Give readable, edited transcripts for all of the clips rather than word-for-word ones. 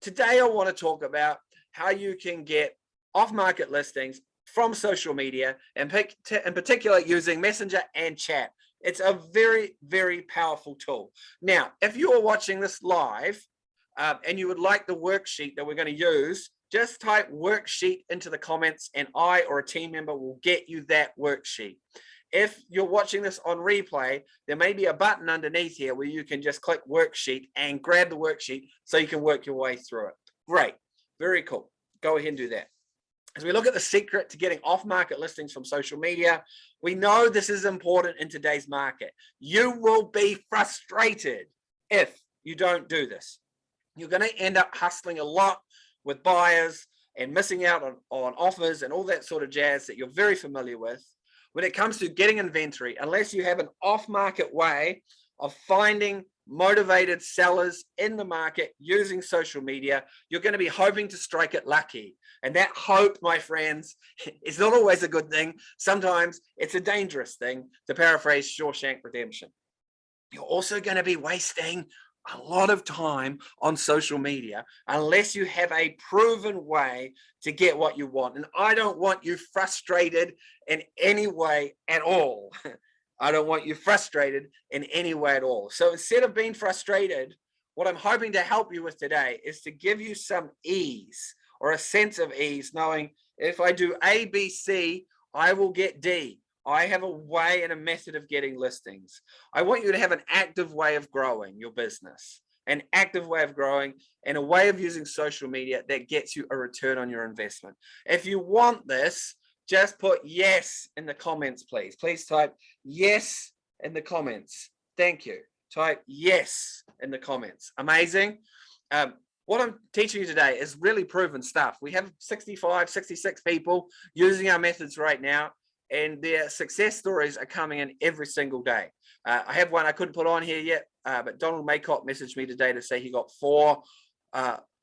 Today I want to talk about how you can get off-market listings from social media, and in particular using Messenger and chat. It's a very, very powerful tool. Now, if you are watching this live and you would like the worksheet that we're going to use, just type worksheet into the comments and I or a team member will get you that worksheet. If you're watching this on replay, there may be a button underneath here where you can just click worksheet and grab the worksheet so you can work your way through it. Great, very cool. Go ahead and do that. As we look at the secret to getting off-market listings from social media, we know this is important in today's market. You will be frustrated if you don't do this. You're going to end up hustling a lot with buyers and missing out on offers and all that sort of jazz that you're very familiar with. When it comes to getting inventory, unless you have an off-market way of finding motivated sellers in the market using social media, you're going to be hoping to strike it lucky. And that hope, my friends, is not always a good thing. Sometimes it's a dangerous thing, to paraphrase Shawshank Redemption. You're also going to be wasting a lot of time on social media unless you have a proven way to get what you want. And I don't want you frustrated in any way at all. I don't want you frustrated in any way at all. So instead of being frustrated, what I'm hoping to help you with today is to give you some ease or a sense of ease, knowing if I do A, B, C, I will get D. I have a way and a method of getting listings. I want you to have an active way of growing your business, an active way of growing, and a way of using social media that gets you a return on your investment. If you want this, just put yes in the comments, please. Please type yes in the comments. Thank you. Type yes in the comments. Amazing. What I'm teaching you today is really proven stuff. We have 65, 66 people using our methods right now, and their success stories are coming in every single day. I have one I couldn't put on here yet, but Donald Maycott messaged me today to say he got 4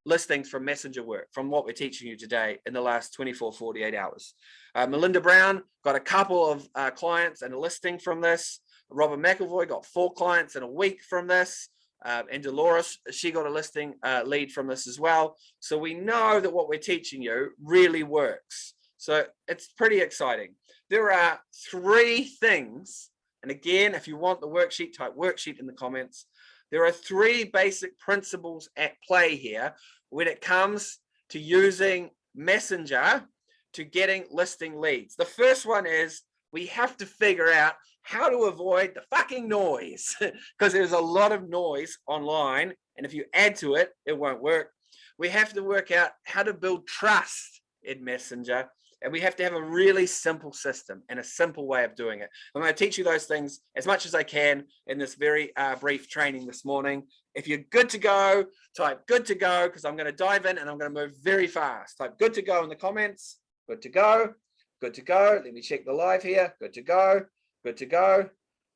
listings from Messenger work from what we're teaching you today in the last 24, 48 hours. Melinda Brown got a couple of clients and a listing from this. Robert McEvoy got 4 clients in a week from this. And Dolores, she got a listing lead from this as well. So we know that what we're teaching you really works. So it's pretty exciting. There are 3 things. And again, if you want the worksheet, type worksheet in the comments. There are 3 basic principles at play here when it comes to using Messenger to getting listing leads. The first one is we have to figure out how to avoid the fucking noise, because there's a lot of noise online, and if you add to it, it won't work. We have to work out how to build trust in Messenger, and we have to have a really simple system and a simple way of doing it. I'm going to teach you those things as much as I can in this very brief training this morning. If you're good to go, type good to go, because I'm going to dive in and I'm going to move very fast. Type good to go in the comments. Good to go. Good to go. Let me check the live here. Good to go. Good to go.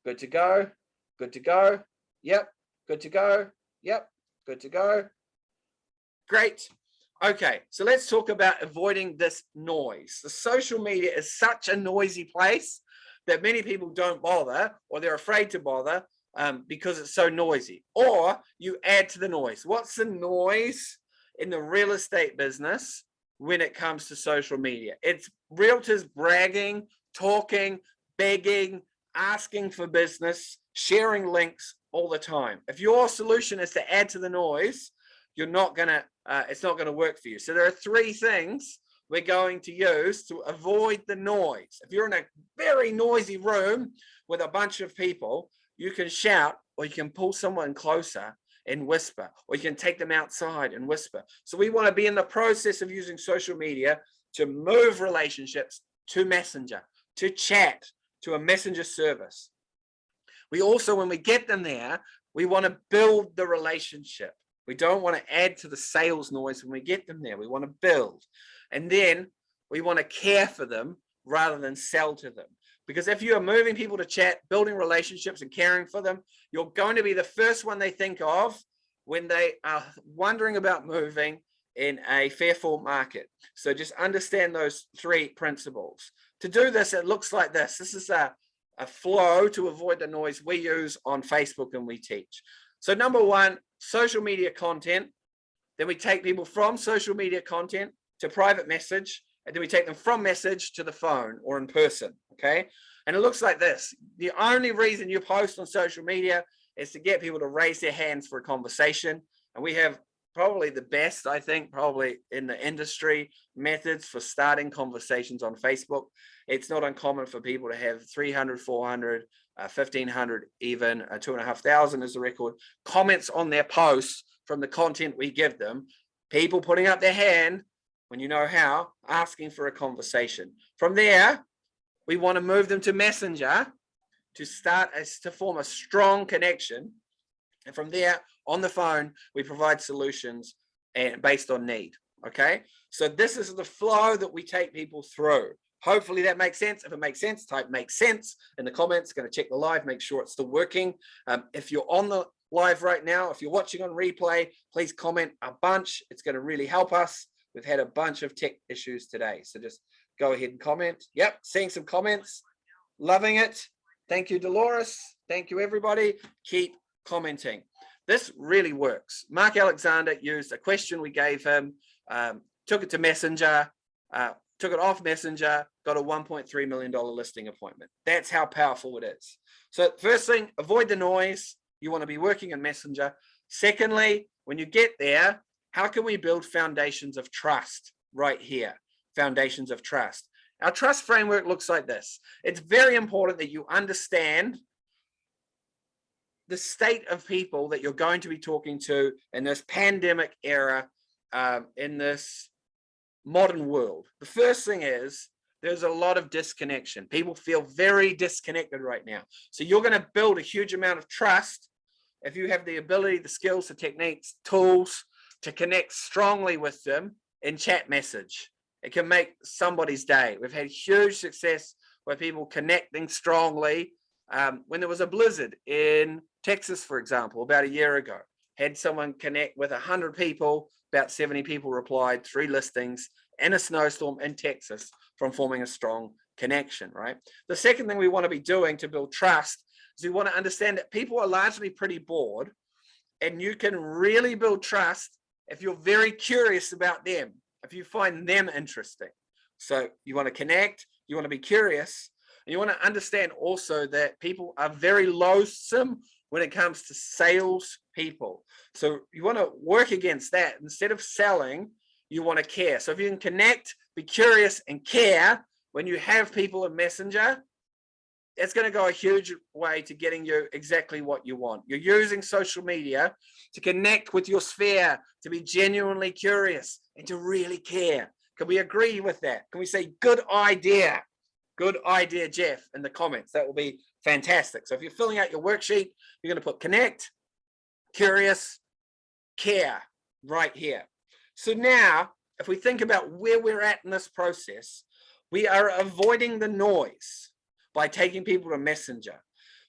Good to go. Good to go. Yep. Good to go. Yep. Good to go. Great. Okay, so let's talk about avoiding this noise. The social media is such a noisy place that many people don't bother, or they're afraid to bother because it's so noisy. Or you add to the noise. What's the noise in the real estate business when it comes to social media? It's realtors bragging, talking, begging, asking for business, sharing links all the time. If your solution is to add to the noise, you're not gonna, it's not gonna work for you. So there are 3 things we're going to use to avoid the noise. If you're in a very noisy room with a bunch of people, you can shout, or you can pull someone closer and whisper, or you can take them outside and whisper. So we want to be in the process of using social media to move relationships to Messenger, to chat, to a messenger service. We also, when we get them there, we want to build the relationship. We don't want to add to the sales noise when we get them there. We want to build. And then we want to care for them rather than sell to them. Because if you are moving people to chat, building relationships and caring for them, you're going to be the first one they think of when they are wondering about moving in a fearful market. So just understand those 3 principles. To do this, it looks like this. This is a flow to avoid the noise we use on Facebook and we teach. So number 1, social media content. Then we take people from social media content to private message, and then we take them from message to the phone or in person, okay? And it looks like this. The only reason you post on social media is to get people to raise their hands for a conversation. And we have probably the best, I think, probably in the industry, methods for starting conversations on Facebook. It's not uncommon for people to have 300, 400, 1,500, even 2,500 is the record, comments on their posts from the content we give them. People putting up their hand, when you know how, asking for a conversation. From there, we want to move them to Messenger to form a strong connection. And from there, on the phone, we provide solutions and based on need, okay? So this is the flow that we take people through. Hopefully that makes sense. If it makes sense, type "makes sense" in the comments. Going to check the live, make sure it's still working. If you're on the live right now, if you're watching on replay, please comment a bunch. It's going to really help us. We've had a bunch of tech issues today, so just go ahead and comment. Yep, seeing some comments. Loving it. Thank you, Dolores. Thank you, everybody. Keep commenting. This really works. Mark Alexander used a question we gave him, took it to Messenger, took it off Messenger, got a $1.3 million listing appointment. That's how powerful it is. So first thing, avoid the noise. You want to be working in Messenger. Secondly, when you get there, how can we build foundations of trust right here? Foundations of trust. Our trust framework looks like this. It's very important that you understand the state of people that you're going to be talking to in this pandemic era, in this modern world. The first thing is there's a lot of disconnection. People feel very disconnected right now. So you're going to build a huge amount of trust if you have the ability, the skills, the techniques, tools to connect strongly with them in chat message. It can make somebody's day. We've had huge success where people connecting strongly. When there was a blizzard in Texas, for example, about a year ago, had someone connect with 100 people, about 70 people replied, 3 listings in a snowstorm in Texas from forming a strong connection, right? The second thing we want to be doing to build trust is we want to understand that people are largely pretty bored, and you can really build trust if you're very curious about them, if you find them interesting. So you want to connect, you want to be curious, and you want to understand also that people are very loathsome when it comes to sales people. So you want to work against that. Instead of selling, you want to care. So if you can connect, be curious, and care when you have people in Messenger, it's going to go a huge way to getting you exactly what you want. You're using social media to connect with your sphere, to be genuinely curious and to really care. Can we agree with that? Can we say good idea? Good idea, Jeff, in the comments. That will be fantastic. So if you're filling out your worksheet, you're going to put connect, curious, care right here. So now, if we think about where we're at in this process, we are avoiding the noise by taking people to Messenger.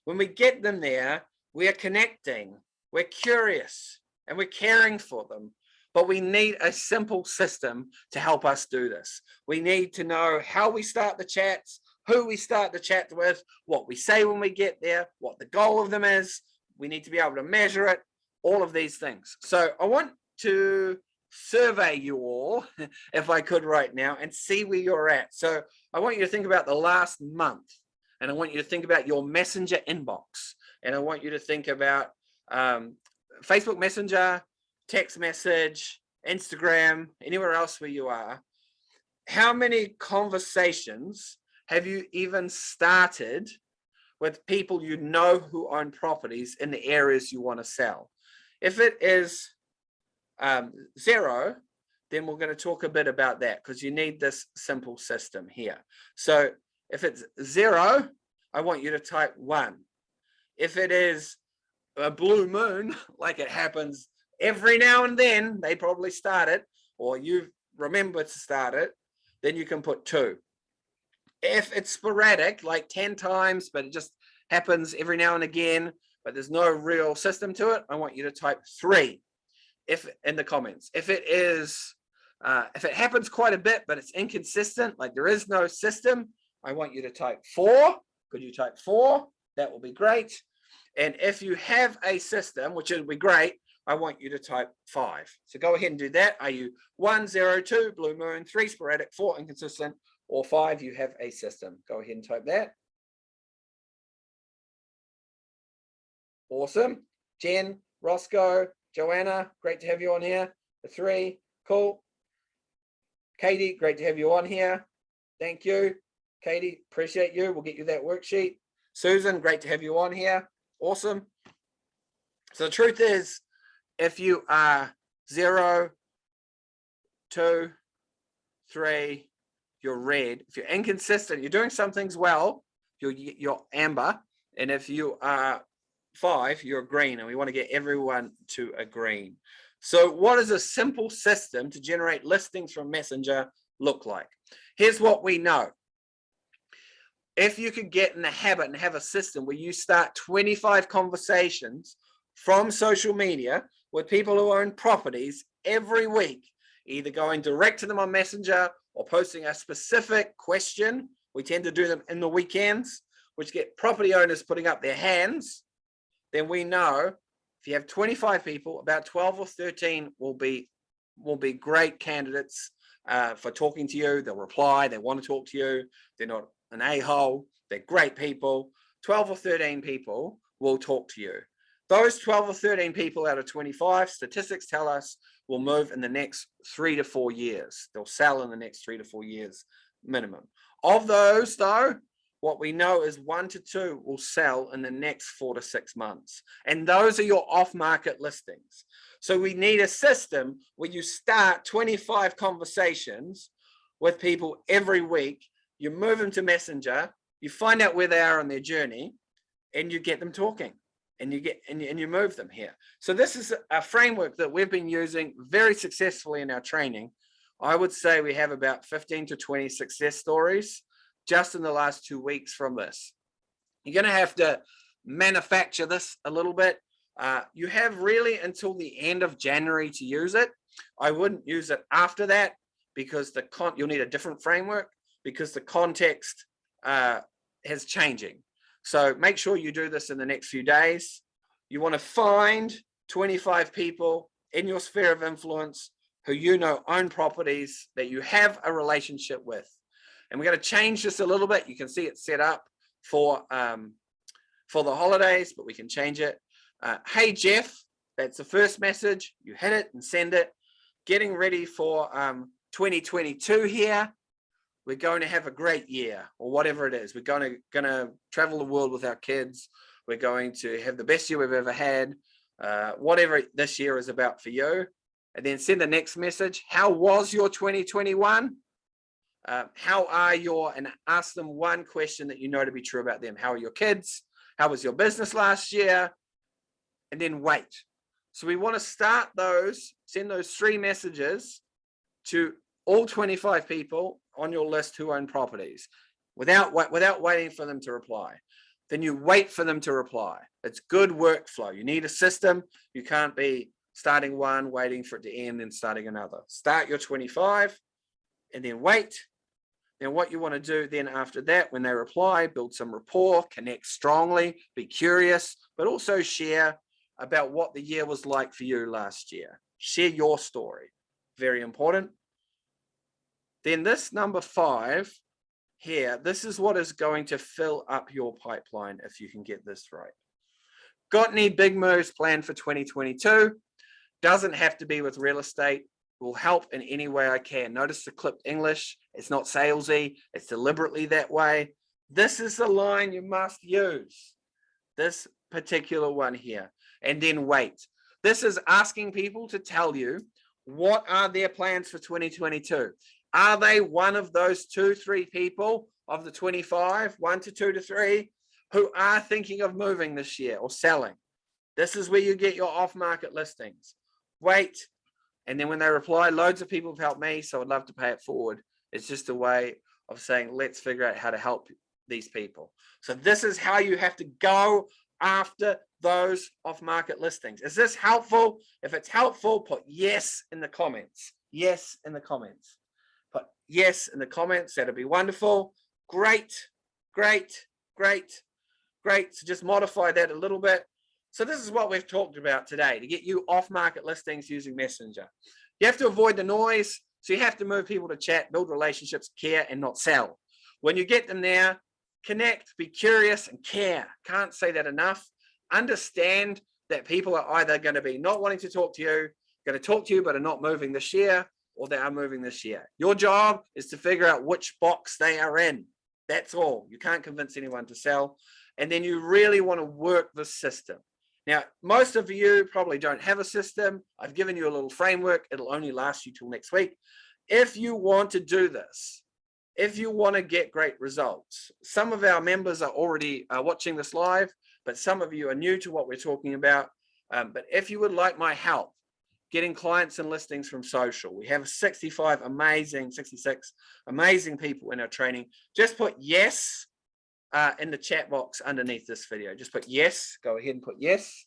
When we get them there, we are connecting, we're curious, and we're caring for them. But we need a simple system to help us do this. We need to know how we start the chats, who we start the chat with, what we say when we get there, what the goal of them is. We need to be able to measure it, all of these things. So I want to survey you all, if I could right now, and see where you're at. So I want you to think about the last month, and I want you to think about your Messenger inbox, and I want you to think about Facebook Messenger, text message, Instagram, anywhere else where you are. How many conversations have you even started with people you know who own properties in the areas you want to sell? If it is 0, then we're going to talk a bit about that, because you need this simple system here. So if it's 0, I want you to type 1. If it is a blue moon, like it happens every now and then, they probably start it, or you remember to start it, then you can put 2. If it's sporadic, like 10 times, but it just happens every now and again, but there's no real system to it, I want you to type 3 if in the comments. If it is, if it happens quite a bit, but it's inconsistent, like there is no system, I want you to type 4. Could you type 4? That will be great. And if you have a system, which would be great, I want you to type 5. So go ahead and do that. Are you 1, 0, 2, blue moon, 3, sporadic, 4, inconsistent, or 5, you have a system? Go ahead and type that. Awesome. Jen, Roscoe, Joanna, great to have you on here. The 3, cool. Katie, great to have you on here. Thank you. Katie, appreciate you. We'll get you that worksheet. Susan, great to have you on here. Awesome. So the truth is, if you are 0, 2, 3, you're red. If you're inconsistent, you're doing some things well, you're amber. And if you are 5, you're green. And we want to get everyone to a green. So what does a simple system to generate listings from Messenger look like? Here's what we know. If you could get in the habit and have a system where you start 25 conversations from social media with people who own properties every week, either going direct to them on Messenger or posting a specific question. We tend to do them in the weekends, which get property owners putting up their hands. Then we know if you have 25 people, about 12 or 13 will be great candidates for talking to you. They'll reply. They want to talk to you. They're not an a-hole. They're great people. 12 or 13 people will talk to you. Those 12 or 13 people out of 25, statistics tell us, will move in the next 3 to 4 years. They'll sell in the next 3 to 4 years minimum. Of those, though, what we know is 1 to 2 will sell in the next 4 to 6 months. And those are your off-market listings. So we need a system where you start 25 conversations with people every week. You move them to Messenger, you find out where they are on their journey, and you get them talking, and you move them here. So this is a framework that we've been using very successfully in our training. I would say we have about 15 to 20 success stories just in the last 2 weeks from this. You're going to have to manufacture this a little bit. You have really until the end of January to use it. I wouldn't use it after that because you'll need a different framework because the context is changing. So make sure you do this in the next few days. You want to find 25 people in your sphere of influence who you know own properties that you have a relationship with. And we're going to change this a little bit. You can see it set up for the holidays, but we can change it. Hey, Jeff, that's the first message. You hit it and send it. Getting ready for 2022 here. We're going to have a great year, or whatever it is. We're going to travel the world with our kids. We're going to have the best year we've ever had. Whatever this year is about for you. And then send the next message. How was your 2021? How are and ask them one question that you know to be true about them. How are your kids? How was your business last year? And then wait. So we want to start send those 3 messages to all 25 people on your list who own properties without waiting for them to reply. Then you wait for them to reply. It's good workflow. You need a system. You can't be starting one, waiting for it to end, and starting another. Start your 25 and then wait. Then what you want to do then after that, when they reply, build some rapport, connect strongly, be curious, but also share about what the year was like for you last year. Share your story. Very important. Then this number 5 here, this is what is going to fill up your pipeline if you can get this right. Got any big moves planned for 2022? Doesn't have to be with real estate. Will help in any way I can. Notice the clipped English. It's not salesy. It's deliberately that way. This is the line you must use. This particular one here. And then wait. This is asking people to tell you what are their plans for 2022. Are they one of those 2, 3 people of the 25, 1 to 2 to 3, who are thinking of moving this year or selling? This is where you get your off-market listings. Wait. And then when they reply, loads of people have helped me, so I'd love to pay it forward. It's just a way of saying, let's figure out how to help these people. So this is how you have to go after those off-market listings. Is this helpful? If it's helpful, put yes in the comments. Yes in the comments. Put yes in the comments. That'd be wonderful. Great, great, great, great. So just modify that a little bit. So this is what we've talked about today to get you off market listings using Messenger. You have to avoid the noise. So you have to move people to chat, build relationships, care, and not sell. When you get them there, connect, be curious, and care. Can't say that enough. Understand that people are either going to be not wanting to talk to you, going to talk to you, but are not moving this year, or they are moving this year. Your job is to figure out which box they are in. That's all. You can't convince anyone to sell. And then you really want to work the system. Now, most of you probably don't have a system. I've given you a little framework. It'll only last you till next week. If you want to do this, if you want to get great results, some of our members are already watching this live, but some of you are new to what we're talking about. But if you would like my help getting clients and listings from social, we have 66 amazing people in our training. Just put yes in the chat box underneath this video. Just put yes, go ahead and put yes.